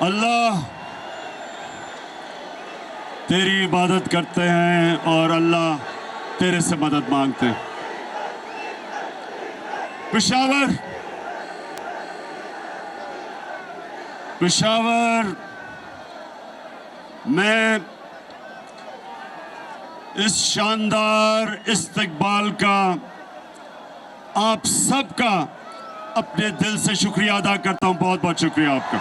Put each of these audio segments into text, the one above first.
अल्लाह तेरी इबादत करते हैं और अल्लाह तेरे से मदद मांगते हैं। पेशावर में इस शानदार इस्तकबाल का आप सबका अपने दिल से शुक्रिया अदा करता हूं। बहुत बहुत शुक्रिया आपका।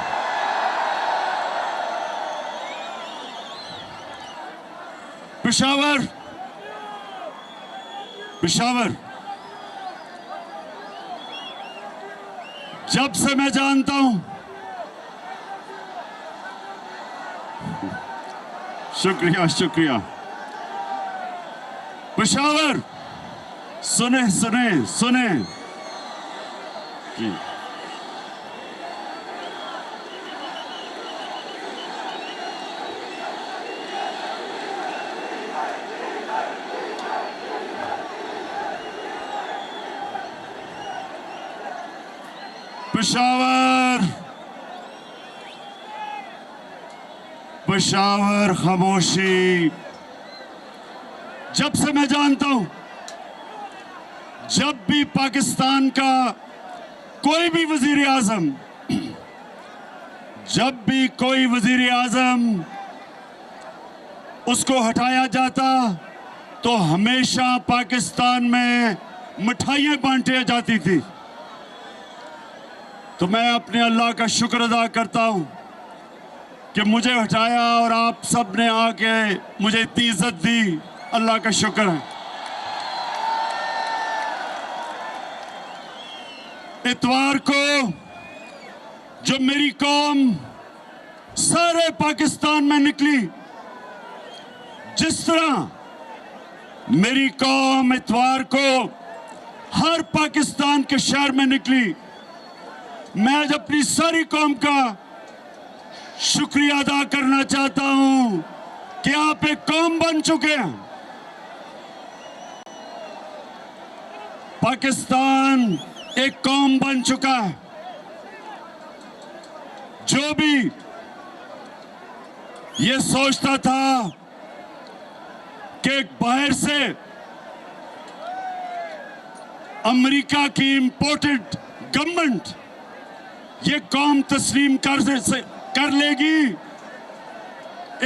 पेशावर जब से मैं जानता हूं, शुक्रिया। पेशावर सुने जी। पेशावर खामोशी। जब से मैं जानता हूं, जब भी पाकिस्तान का कोई भी वजीर आजम उसको हटाया जाता तो हमेशा पाकिस्तान में मिठाइयां बांटी जाती थी। तो मैं अपने अल्लाह का शुक्र अदा करता हूं कि मुझे हटाया और आप सब ने आके मुझे इतनी इज्जत दी। अल्लाह का शुक्र है। इतवार को जो मेरी कौम सारे पाकिस्तान में निकली, जिस तरह मेरी कौम इतवार को हर पाकिस्तान के शहर में निकली, मैं आज अपनी सारी कौम का शुक्रिया अदा करना चाहता हूं कि आप एक कौम बन चुके हैं। पाकिस्तान एक कौम बन चुका है। जो भी ये सोचता था कि बाहर से अमेरिका की इंपोर्टेड गवर्नमेंट ये कौम तस्लीम कर लेगी,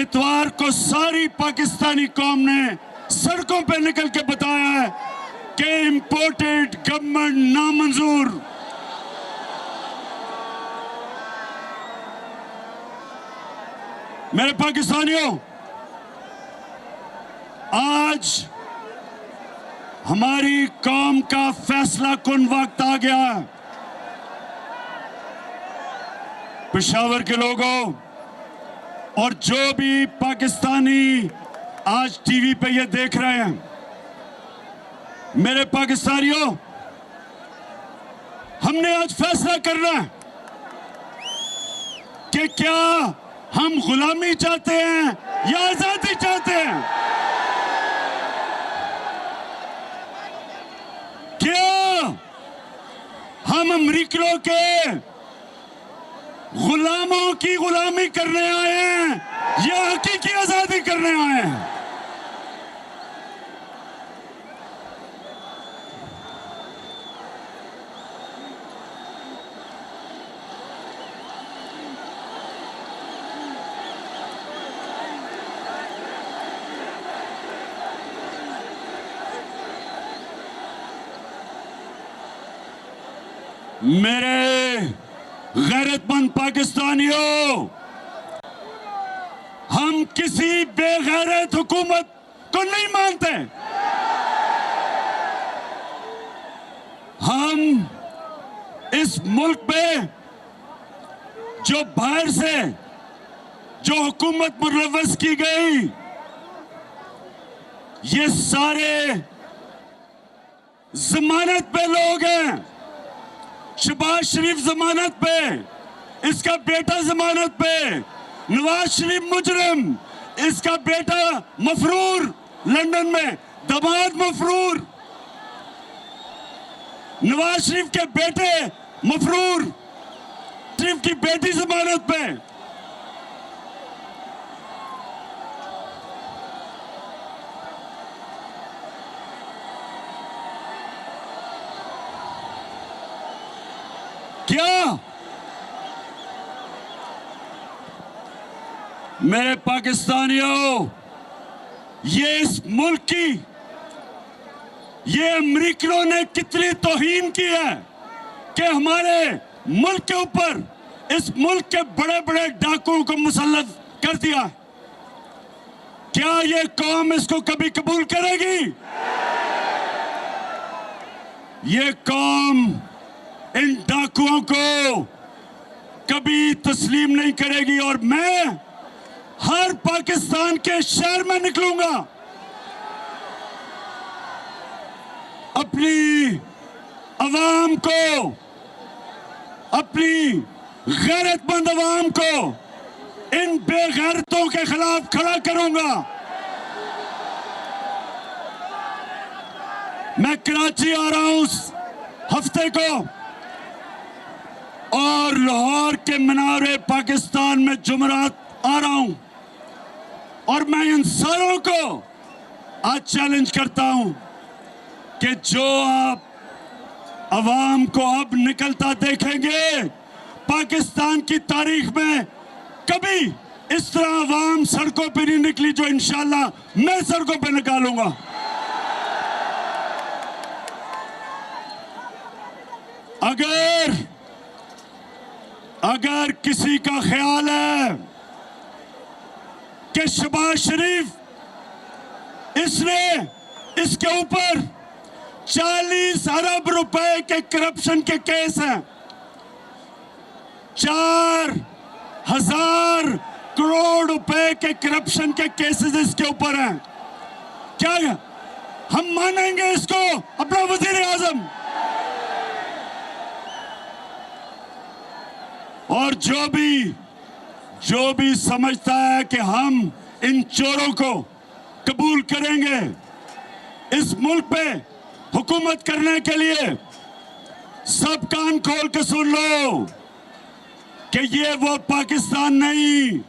इतवार को सारी पाकिस्तानी कौम ने सड़कों पे निकल के बताया है कि इंपोर्टेड गवर्नमेंट नामंजूर। मेरे पाकिस्तानियों, आज हमारी कौम का फैसला कुन वक्त आ गया है। पेशावर के लोगों और जो भी पाकिस्तानी आज टीवी पे ये देख रहे हैं, मेरे पाकिस्तानियों, हमने आज फैसला करना है कि क्या हम गुलामी चाहते हैं या आजादी चाहते हैं। क्या हम अमेरिकियों के गुलामों की गुलामी करने आए हैं या हकीकी आजादी करने आए हैं। मेरे गैरतमंद पाकिस्तानियों, हम किसी बेगैरत हुकूमत को नहीं मानते। हम इस मुल्क में जो बाहर से जो हुकूमत मुलव्वस की गई, ये सारे जमानत पे लोग हैं। शहबाज शरीफ जमानत पे, इसका बेटा जमानत पे, नवाज शरीफ मुजरिम, इसका बेटा मफरूर लंदन में, दामाद मफरूर, नवाज शरीफ के बेटे मफरूर, शरीफ की बेटी जमानत पे, क्या मेरे पाकिस्तानियों, ये इस मुल्क की, ये अमेरिकनों ने कितनी तौहीन की है कि हमारे मुल्क के ऊपर, इस मुल्क के बड़े बड़े डाकुओं को मुसल्लत कर दिया। क्या ये कौम इसको कभी कबूल करेगी? ये कौम इन डाकुओं को कभी तस्लीम नहीं करेगी। और मैं हर पाकिस्तान के शहर में निकलूंगा, अपनी अवाम को, अपनी गैरतमंद अवाम को इन बेगैरतों के खिलाफ खड़ा करूंगा। मैं कराची आ रहा हूं इस हफ्ते को और लाहौर के मीनार पाकिस्तान में जुमेरात आ रहा हूं, और मैं इन सारों को आज चैलेंज करता हूं कि जो आप अवाम को अब निकलता देखेंगे, पाकिस्तान की तारीख में कभी इस तरह अवाम सड़कों पर नहीं निकली जो इंशाल्लाह मैं सड़कों पर निकालूंगा। अगर किसी का ख्याल है कि शहबाज शरीफ इसके ऊपर 40 अरब रुपए के करप्शन के केस हैं, 4,000 करोड़ रुपए के करप्शन के केसेस इसके ऊपर हैं, क्या हम मानेंगे इसको अपना वजीर आजम? और जो भी समझता है कि हम इन चोरों को कबूल करेंगे इस मुल्क पे हुकूमत करने के लिए, सब कान खोल के सुन लो कि ये वो पाकिस्तान नहीं,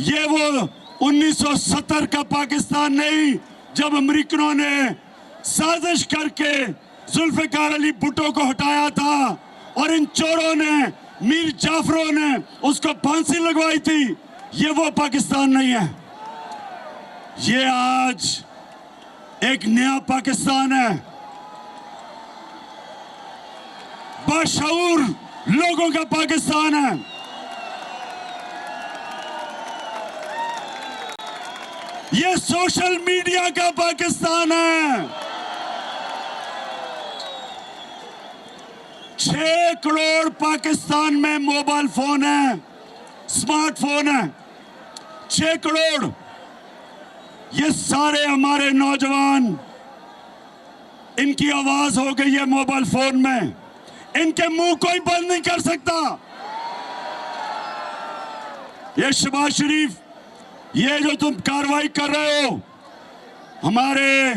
ये वो 1970 का पाकिस्तान नहीं जब अमेरिकनों ने साजिश करके जुल्फिकार अली भुट्टो को हटाया था और इन चोरों ने, मीर जाफरों ने उसको फांसी लगवाई थी। ये वो पाकिस्तान नहीं है। ये आज एक नया पाकिस्तान है, बाशऊर लोगों का पाकिस्तान है। ये सोशल मीडिया का पाकिस्तान है। 6 करोड़ पाकिस्तान में मोबाइल फोन है, स्मार्टफोन है, 6 करोड़। ये सारे हमारे नौजवान, इनकी आवाज हो गई है मोबाइल फोन में, इनके मुंह कोई बंद नहीं कर सकता। ये शहबाज शरीफ, ये जो तुम कार्रवाई कर रहे हो हमारे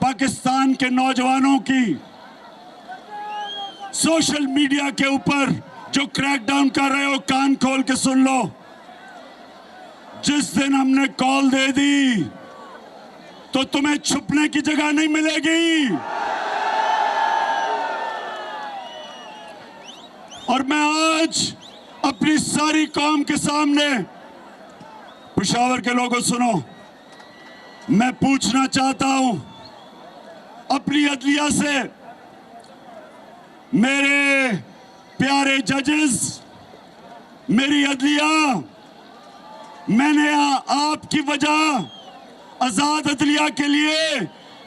पाकिस्तान के नौजवानों की, सोशल मीडिया के ऊपर जो क्रैकडाउन कर रहे हो, कान खोल के सुन लो। जिस दिन हमने कॉल दे दी तो तुम्हें छुपने की जगह नहीं मिलेगी। और मैं आज अपनी सारी कौम के सामने, पेशावर के लोगों सुनो, मैं पूछना चाहता हूं अपनी अदलिया से, मेरे प्यारे जजेस, मेरी अदलिया, मैंने आपकी वजह आजाद अदलिया के लिए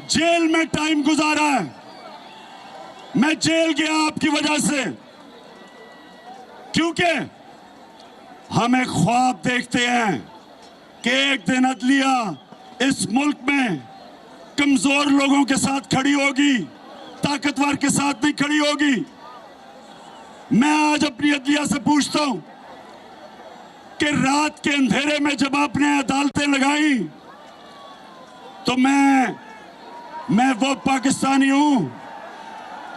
जेल में टाइम गुजारा है। मैं जेल गया आपकी वजह से, क्योंकि हम एक ख्वाब देखते हैं कि एक दिन अदलिया इस मुल्क में कमजोर लोगों के साथ खड़ी होगी, ताकतवर के साथ नहीं खड़ी होगी। मैं आज अपनी अदलिया से पूछता हूं कि रात के अंधेरे में जब आपने अदालतें लगाई तो मैं वो पाकिस्तानी हूं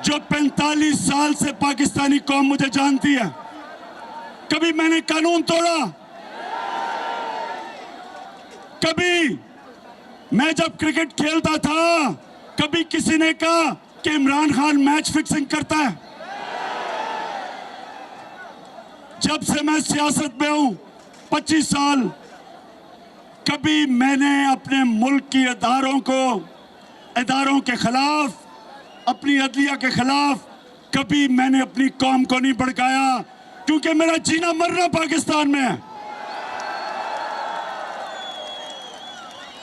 जो 45 साल से पाकिस्तानी कौम मुझे जानती है। कभी मैंने कानून तोड़ा? कभी मैं जब क्रिकेट खेलता था, कभी किसी ने कहा कि इमरान खान मैच फिक्सिंग करता है? जब से मैं सियासत में हूं 25 साल, कभी मैंने अपने मुल्क की इदारों के खिलाफ, अपनी अदलिया के खिलाफ कभी मैंने अपनी कौम को नहीं भड़काया, क्योंकि मेरा जीना मरना पाकिस्तान में है।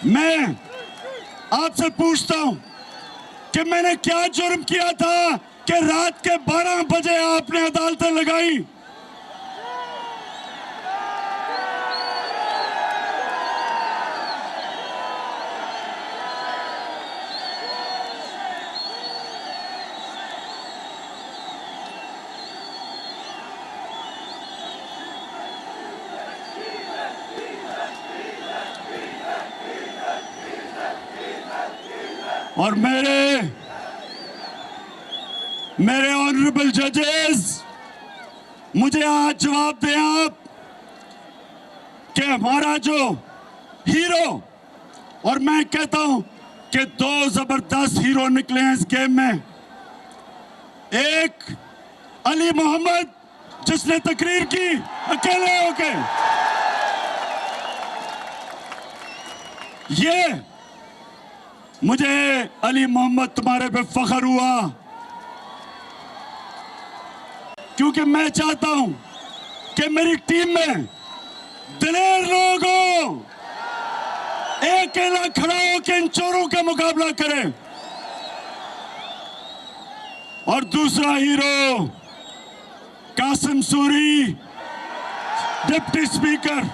मैं आपसे पूछता हूं कि मैंने क्या जुर्म किया था कि रात के 12 बजे आपने अदालतें लगाई? और मेरे ऑनरेबल जजेस, मुझे आज जवाब दें आप कि हमारा जो हीरो, और मैं कहता हूं कि 2 जबरदस्त हीरो निकले हैं इस गेम में। एक अली मोहम्मद, जिसने तकरीर की अकेले होके, ये मुझे अली मोहम्मद तुम्हारे पे फख्र हुआ, क्योंकि मैं चाहता हूं कि मेरी टीम में दिलेर लोग हो, अकेला खड़ा होकर इन चोरों का मुकाबला करें। और दूसरा hero Qasim Suri, deputy speaker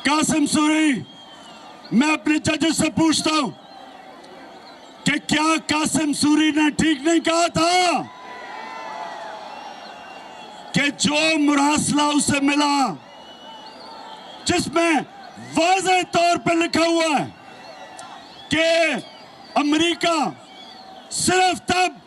Qasim Suri, मैं अपने जजेस से पूछता हूं कि क्या कासिम सूरी ने ठीक नहीं कहा था कि जो मुरासला उसे मिला, जिसमें वाज़ेह तौर पर लिखा हुआ है कि अमेरिका सिर्फ तब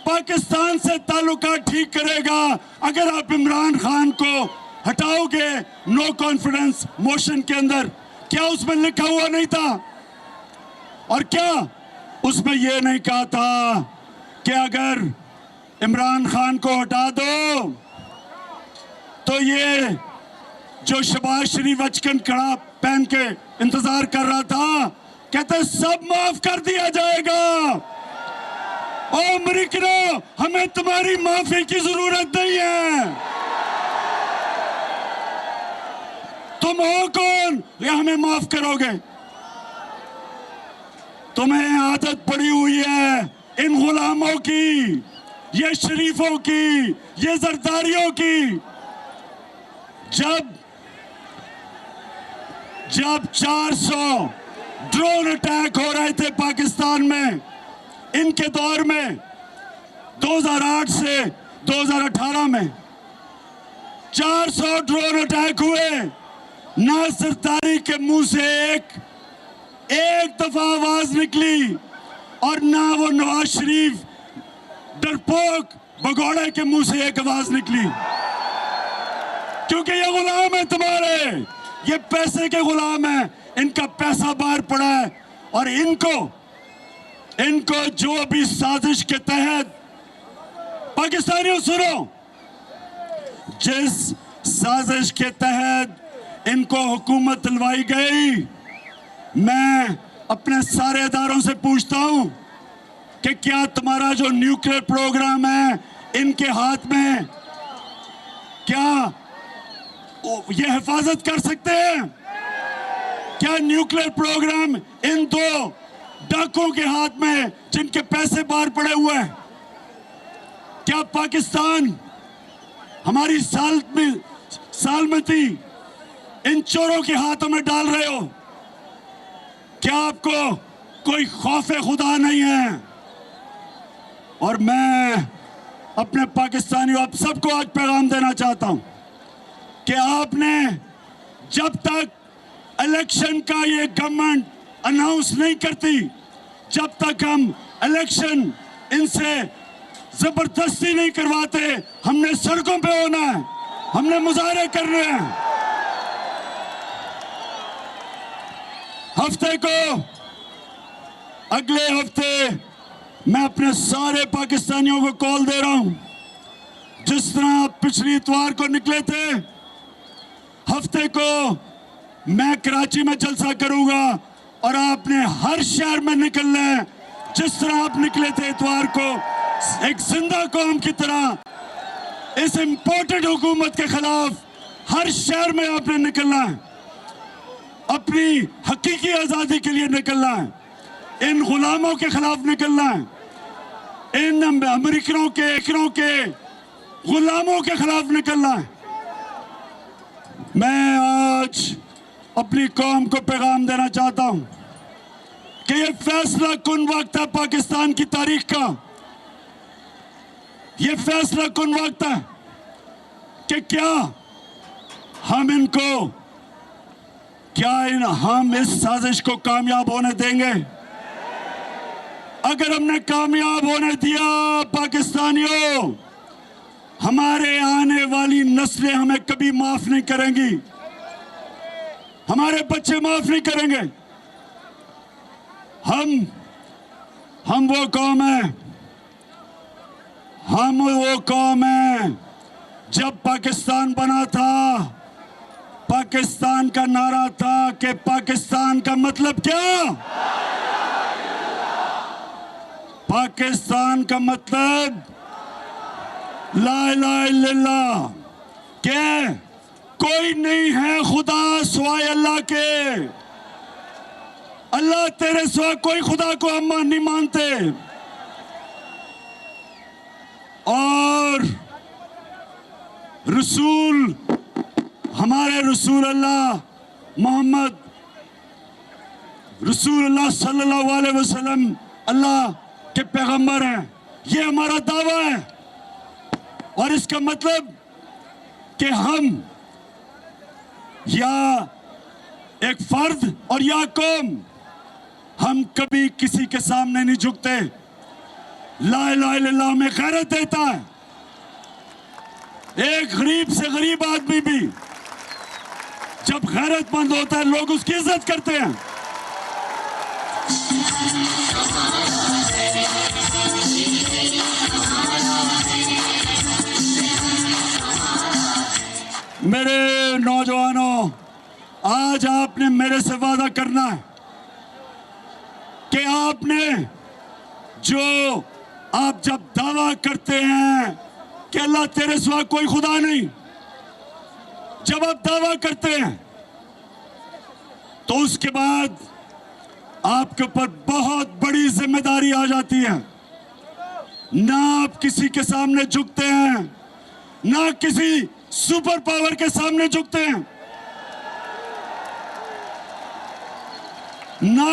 पाकिस्तान से ताल्लुकात ठीक करेगा अगर आप इमरान खान को हटाओगे नो कॉन्फिडेंस मोशन के अंदर? क्या उसमें लिखा हुआ नहीं था? और क्या उसमें यह नहीं कहा था कि अगर इमरान खान को हटा दो तो ये जो शहबाज शरीफ अचकन कड़ा पहन के इंतजार कर रहा था, कहते सब माफ कर दिया जाएगा। ओ अमेरिकनों, हमें तुम्हारी माफी की जरूरत नहीं है। तुम हो कौन या हमें माफ करोगे? तुम्हें आदत पड़ी हुई है इन गुलामों की, ये शरीफों की, ये जरदारियों की। जब 400 ड्रोन अटैक हो रहे थे पाकिस्तान में, इनके दौर में 2008 से 2018 में 400 ड्रोन अटैक हुए, ना सरदारी के मुंह से एक दफा आवाज निकली, और ना वो नवाज शरीफ डरपोक भगोड़े के मुंह से एक आवाज निकली, क्योंकि ये गुलाम है तुम्हारे, ये पैसे के गुलाम है, इनका पैसा बाहर पड़ा है। और इनको जो भी साजिश के तहत, पाकिस्तानियों सुनो, जिस साजिश के तहत इनको हुकूमत दिलवाई गई, मैं अपने सारे इदारों से पूछता हूं कि क्या तुम्हारा जो न्यूक्लियर प्रोग्राम है इनके हाथ में, क्या ये हिफाजत कर सकते हैं? क्या न्यूक्लियर प्रोग्राम इन 2 डाकुओं के हाथ में, जिनके पैसे बाहर पड़े हुए हैं, क्या पाकिस्तान हमारी सालमती इन चोरों के हाथों में डाल रहे हो? क्या आपको कोई खौफ खुदा नहीं है? और मैं अपने पाकिस्तानियों, आप सबको आज पैगाम देना चाहता हूं कि आपने जब तक इलेक्शन का ये गवर्नमेंट अनाउंस नहीं करती, जब तक हम इलेक्शन इनसे जबरदस्ती नहीं करवाते, हमने सड़कों पे होना है, हमने मुजाहरे करने हैं। हफ्ते को, अगले हफ्ते मैं अपने सारे पाकिस्तानियों को कॉल दे रहा हूं, जिस तरह आप पिछली इतवार को निकले थे, हफ्ते को मैं कराची में जलसा करूंगा और आपने हर शहर में निकलना है जिस तरह आप निकले थे इतवार को, एक जिंदा कौम की तरह इस इंपोर्टेड हुकूमत के खिलाफ हर शहर में आपने निकलना है, अपनी हकीकी आजादी के लिए निकलना है, इन गुलामों के खिलाफ निकलना है, इन अमेरिकनों के गुलामों के खिलाफ निकलना है। मैं आज अपनी कौम को पैगाम देना चाहता हूं कि ये फैसला कुन वक्त है पाकिस्तान की तारीख का, ये फैसला कुन वक्त है कि क्या हम इस साजिश को कामयाब होने देंगे। अगर हमने कामयाब होने दिया पाकिस्तानियों, हमारे आने वाली नस्लें हमें कभी माफ नहीं करेंगी, हमारे बच्चे माफ नहीं करेंगे। हम वो कौम है जब पाकिस्तान बना था, पाकिस्तान का नारा था कि पाकिस्तान का मतलब क्या, पाकिस्तान का मतलब ला इलाहा इल्लल्लाह, के कोई नहीं है खुदा सिवाय अल्लाह के, अल्लाह तेरे सिवा कोई खुदा को हम नहीं मानते। और रसूल, हमारे रसूल अल्लाह मोहम्मद रसूलुल्लाह सल्लल्लाहु अलैहि वसल्लम अल्लाह के पैगंबर हैं, ये हमारा दावा है। और इसका मतलब कि हम या एक फर्द और या कौम, हम कभी किसी के सामने नहीं झुकते। ला इलाहा इल्लल्लाह में गैरत देता है। एक गरीब से गरीब आदमी भी जब गैरतमंद होता है, लोग उसकी इज्जत करते हैं। मेरे नौजवानों, आज आपने मेरे से वादा करना है कि आप जब दावा करते हैं कि अल्लाह तेरे सिवा कोई खुदा नहीं, जब आप दावा करते हैं तो उसके बाद आपके ऊपर बहुत बड़ी जिम्मेदारी आ जाती है। ना आप किसी के सामने झुकते हैं, ना किसी सुपर पावर के सामने झुकते हैं, ना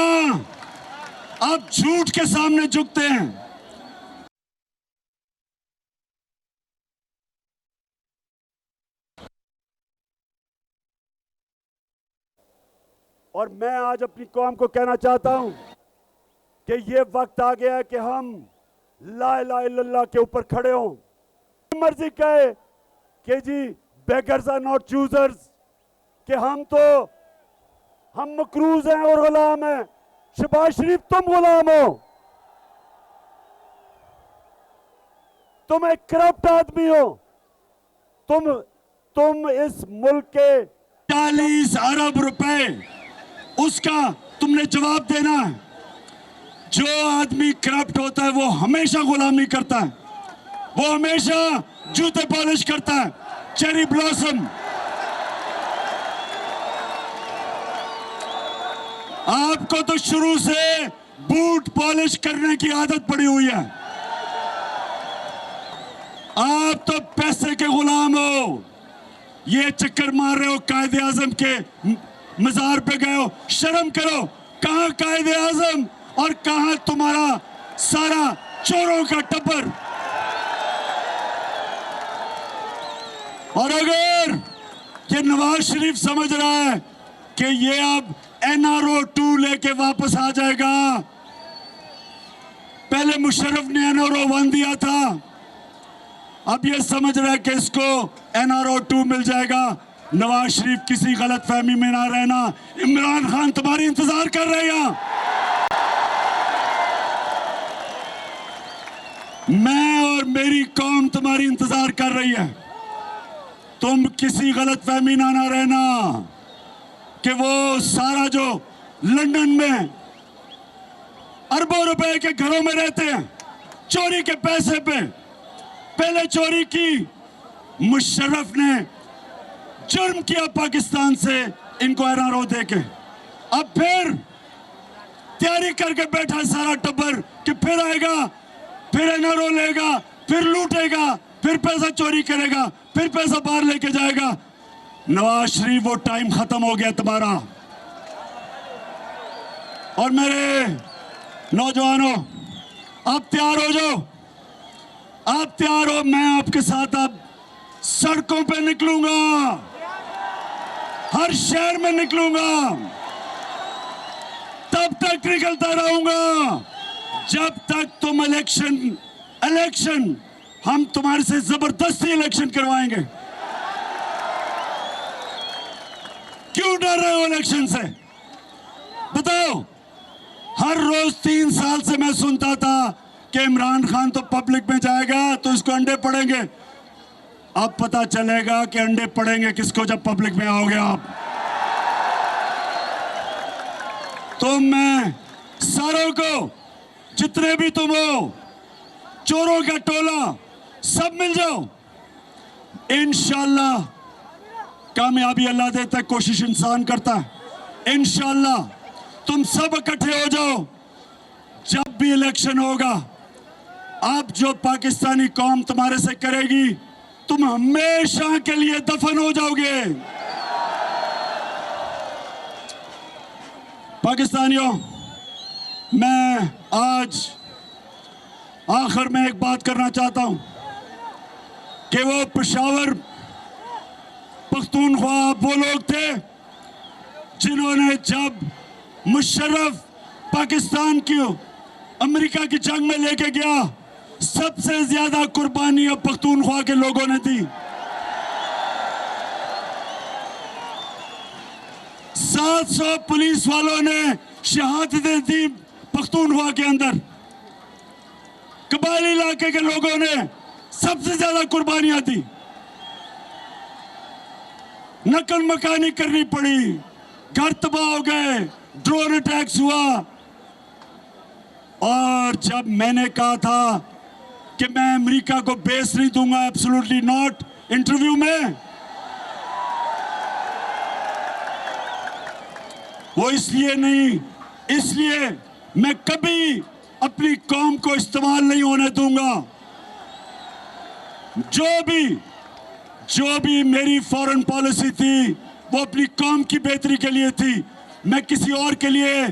आप झूठ के सामने झुकते हैं। और मैं आज अपनी कौम को कहना चाहता हूं कि ये वक्त आ गया है कि हम ला इलाहा इल्लल्लाह के ऊपर खड़े हों। मर्जी कहे कि जी बेगर्स आर नॉट चूजर्स, कि हम मकरूज हैं और गुलाम हैं। शहबाज शरीफ, तुम गुलाम हो, तुम एक करप्ट आदमी हो, तुम इस मुल्क के 40 अरब रुपए उसका तुमने जवाब देना है। जो आदमी करप्ट होता है वो हमेशा गुलामी करता है, वो हमेशा जूते पॉलिश करता है, चेरी ब्लॉसम। आपको तो शुरू से बूट पॉलिश करने की आदत पड़ी हुई है। आप तो पैसे के गुलाम हो, ये चक्कर मार रहे हो, कायदे आजम के मजार पे गए हो। शर्म करो, कहां कायदे आजम और कहां तुम्हारा सारा चोरों का टब्बर। और अगर ये नवाज शरीफ समझ रहा है कि ये अब NRO 2 लेके वापस आ जाएगा, पहले मुशर्रफ ने NRO 1 दिया था, अब ये समझ रहा है कि इसको NRO 2 मिल जाएगा। नवाज शरीफ किसी गलत फहमी में ना रहना, इमरान खान तुम्हारी इंतजार कर रहे हैं। मैं और मेरी कौम तुम्हारी इंतजार कर रही है। तुम किसी गलतफहमी ना रहना कि वो सारा जो लंदन में अरबों रुपए के घरों में रहते हैं चोरी के पैसे पे, पहले चोरी की मुशर्रफ ने, जुर्म किया पाकिस्तान से इनको एनआरओ देके, अब फिर तैयारी करके बैठा है सारा टब्बर कि फिर आएगा, फिर एनआरओ लेगा, फिर लूटेगा, फिर पैसा चोरी करेगा, फिर पैसा बाहर लेके जाएगा। नवाज शरीफ वो टाइम खत्म हो गया तुम्हारा। और मेरे नौजवानों, आप तैयार हो जाओ, आप तैयार हो। मैं आपके साथ अब सड़कों पे निकलूंगा, हर शहर में निकलूंगा, तब तक निकलता रहूंगा जब तक तुम इलेक्शन हम तुम्हारे से जबरदस्ती इलेक्शन करवाएंगे। क्यों डर रहे हो इलेक्शन से? बताओ। हर रोज 3 साल से मैं सुनता था कि इमरान खान तो पब्लिक में जाएगा तो इसको अंडे पड़ेंगे। अब पता चलेगा कि अंडे पड़ेंगे किसको जब पब्लिक में आओगे आप। तो मैं सारों को, जितने भी तुम हो, चोरों का टोला, सब मिल जाओ। इंशाल्लाह कामयाबी अल्लाह देता है, कोशिश इंसान करता है। इंशाल्लाह तुम सब इकट्ठे हो जाओ। जब भी इलेक्शन होगा, अब जो पाकिस्तानी कौम तुम्हारे से करेगी, तुम हमेशा के लिए दफन हो जाओगे। पाकिस्तानियों, मैं आज आखिर में एक बात करना चाहता हूं कि वो पेशावर पख्तूनख्वा वो लोग थे जिन्होंने जब मुशर्रफ पाकिस्तान की अमेरिका की जंग में लेके गया, सबसे ज्यादा कुर्बानियां पख्तूनख्वा के लोगों ने दी। 700 पुलिस वालों ने शहादतें दी पख्तूनख्वा के अंदर। कबायली इलाके के लोगों ने सबसे ज्यादा कुर्बानियां दी। नकल मकानी करनी पड़ी, घर तबाह हो गए, ड्रोन अटैक्स हुआ। और जब मैंने कहा था कि मैं अमेरिका को बेस नहीं दूंगा, एब्सोल्युटली नॉट, इंटरव्यू में, वो इसलिए नहीं, इसलिए मैं कभी अपनी कौम को इस्तेमाल नहीं होने दूंगा। जो भी मेरी फॉरेन पॉलिसी थी वो अपनी कौम की बेहतरी के लिए थी। मैं किसी और के लिए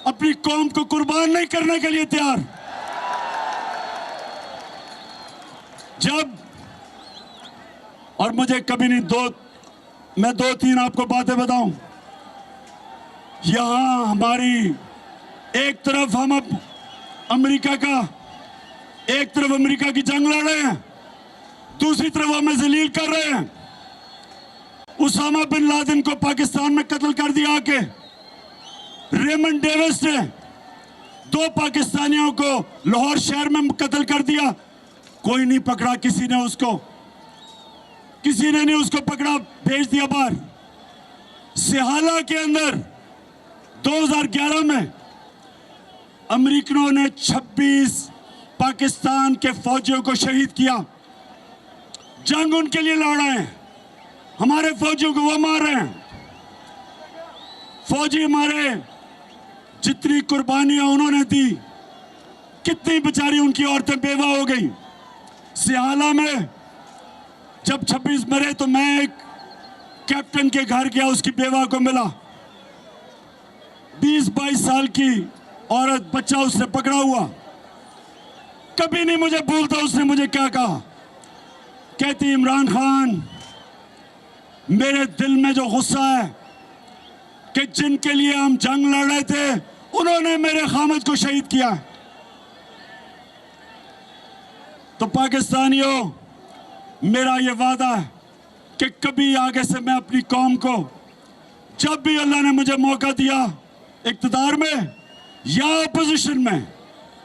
अपनी कौम को कुर्बान नहीं करने के लिए तैयार। जब और मुझे कभी नहीं, मैं 2-3 आपको बातें बताऊं। यहां हमारी एक तरफ हम अब अमेरिका की जंग लड़ रहे हैं, दूसरी तरफ हमें जलील कर रहे हैं। उसामा बिन लादेन को पाकिस्तान में कत्ल कर दिया आके। रेमंड डेविस ने 2 पाकिस्तानियों को लाहौर शहर में कत्ल कर दिया, कोई नहीं पकड़ा, किसी ने नहीं उसको पकड़ा, भेज दिया बाहर। सिहाला के अंदर 2011 में अमेरिकनों ने 26 पाकिस्तान के फौजियों को शहीद किया। जंग उनके लिए लड़ रहे हैं, हमारे फौजियों को वो मार रहे हैं। फौजी हमारे जितनी कुर्बानियां उन्होंने दी, कितनी बेचारी उनकी औरतें बेवा हो गई। सिहाला में जब 26 मरे तो मैं एक कैप्टन के घर गया, उसकी बेवा को मिला। 20-22 साल की औरत, बच्चा उसने पकड़ा हुआ। कभी नहीं मुझे भूलता उसने मुझे क्या कहा। कहती, इमरान खान, मेरे दिल में जो गुस्सा है कि जिनके लिए हम जंग लड़ रहे थे उन्होंने मेरे खामद को शहीद किया। तो पाकिस्तानियों, मेरा ये वादा है कि कभी आगे से मैं अपनी कौम को, जब भी अल्लाह ने मुझे मौका दिया इक़्तिदार में या अपोजिशन में,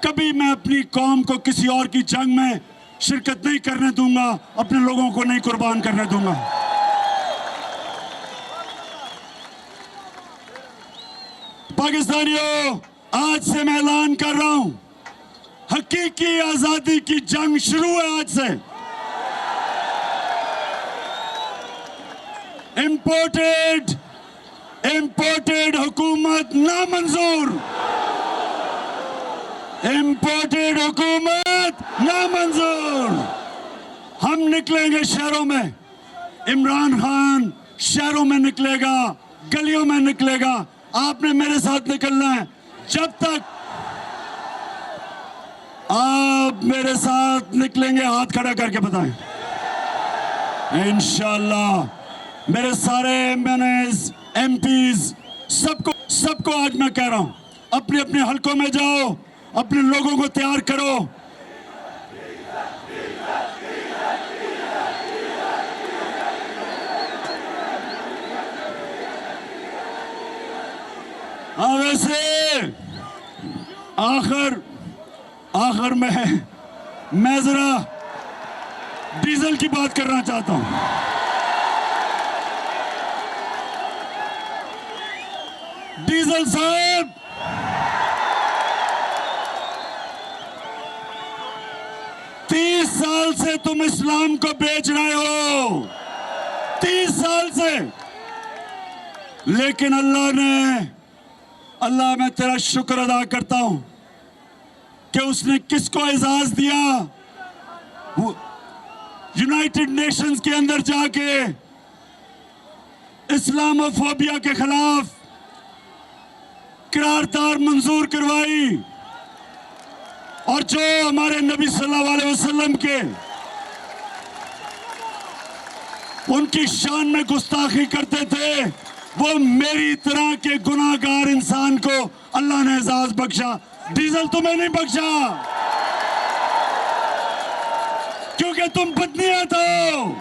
कभी मैं अपनी कौम को किसी और की जंग में शिरकत नहीं करने दूंगा, अपने लोगों को नहीं कुर्बान करने दूंगा। पाकिस्तानियों, आज से मैं ऐलान कर रहा हूं, हकीकी आजादी की जंग शुरू है आज से। इंपोर्टेड हुकूमत नामंजूर, इंपोर्टेड हुकूमत नामंजूर। हम निकलेंगे शहरों में, इमरान खान शहरों में निकलेगा, गलियों में निकलेगा। आपने मेरे साथ निकलना है। जब तक आप मेरे साथ निकलेंगे, हाथ खड़ा करके बताएं। इंशाअल्लाह मेरे सारे एमएनएस, एमपीज, सबको आज मैं कह रहा हूं, अपने अपने हलकों में जाओ, अपने लोगों को तैयार करो। हाँ, वैसे आखिर में मैं जरा डीजल की बात करना चाहता हूं। डीजल साहब, साल से तुम इस्लाम को बेच रहे हो, 30 साल से। लेकिन अल्लाह मैं तेरा शुक्र अदा करता हूं कि उसने किसको एजाज दिया, यूनाइटेड नेशंस के अंदर जाके इस्लामोफोबिया के खिलाफ करारदाद मंजूर करवाई, और जो हमारे नबी सल्लल्लाहु अलैहि वसल्लम के उनकी शान में गुस्ताखी करते थे, वो मेरी तरह के गुनाहगार इंसान को अल्लाह ने एजाज बख्शा। डीजल तुम्हें नहीं बख्शा, क्योंकि तुम बदनीयत हो,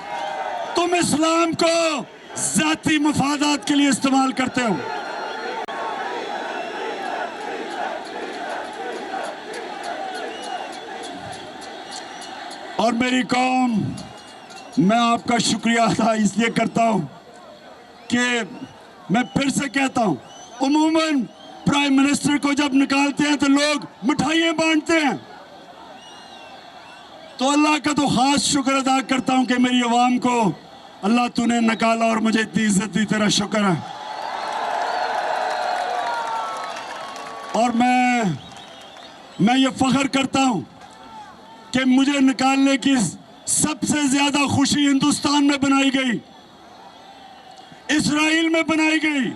तुम इस्लाम को जाती मफादात के लिए इस्तेमाल करते हो। और मेरी कौम, मैं आपका शुक्रिया अदा इसलिए करता हूं कि मैं फिर से कहता हूं, उमूमन प्राइम मिनिस्टर को जब निकालते हैं तो लोग मिठाइयां बांटते हैं, तो अल्लाह का तो खास शुक्र अदा करता हूं कि मेरी आवाम को अल्लाह तूने निकाला और मुझे इतनी इज्जत दी, तेरा शुक्र है। और मैं ये फख्र करता हूं कि मुझे निकालने की सबसे ज्यादा खुशी हिंदुस्तान में बनाई गई, इजराइल में बनाई गई।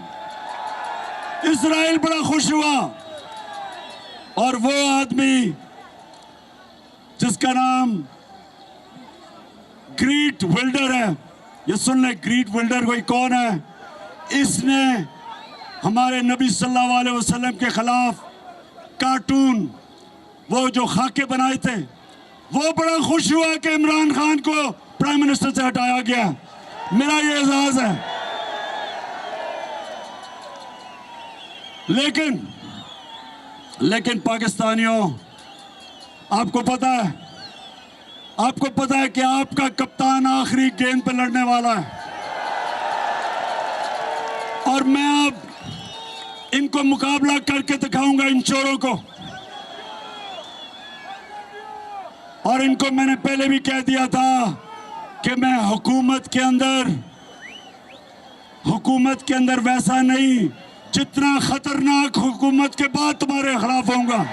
इजराइल बड़ा खुश हुआ, और वो आदमी जिसका नाम ग्रीट विल्डर है, ये सुन ले, ग्रीट विल्डर कोई कौन है, इसने हमारे नबी सल्लल्लाहु अलैहि वसल्लम के खिलाफ कार्टून, वो जो खाके बनाए थे, वो बड़ा खुश हुआ कि इमरान खान को प्राइम मिनिस्टर से हटाया गया। मेरा ये एजाज है। लेकिन पाकिस्तानियों, आपको पता है कि आपका कप्तान आखिरी गेंद पे लड़ने वाला है, और मैं अब इनको मुकाबला करके दिखाऊंगा, इन चोरों को। और इनको मैंने पहले भी कह दिया था कि मैं हुकूमत के अंदर वैसा नहीं, जितना खतरनाक हुकूमत के बाद तुम्हारे खिलाफ होऊंगा।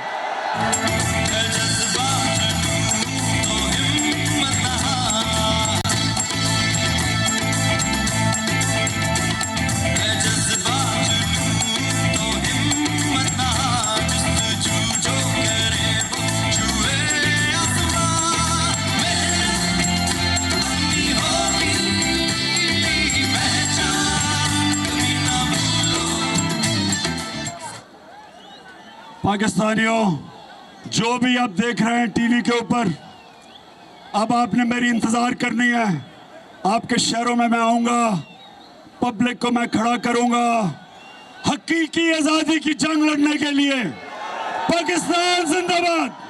पाकिस्तानियों, जो भी आप देख रहे हैं टीवी के ऊपर, अब आपने मेरी इंतजार करनी है। आपके शहरों में मैं आऊंगा, पब्लिक को मैं खड़ा करूंगा हकीकी आजादी की जंग लड़ने के लिए। पाकिस्तान जिंदाबाद।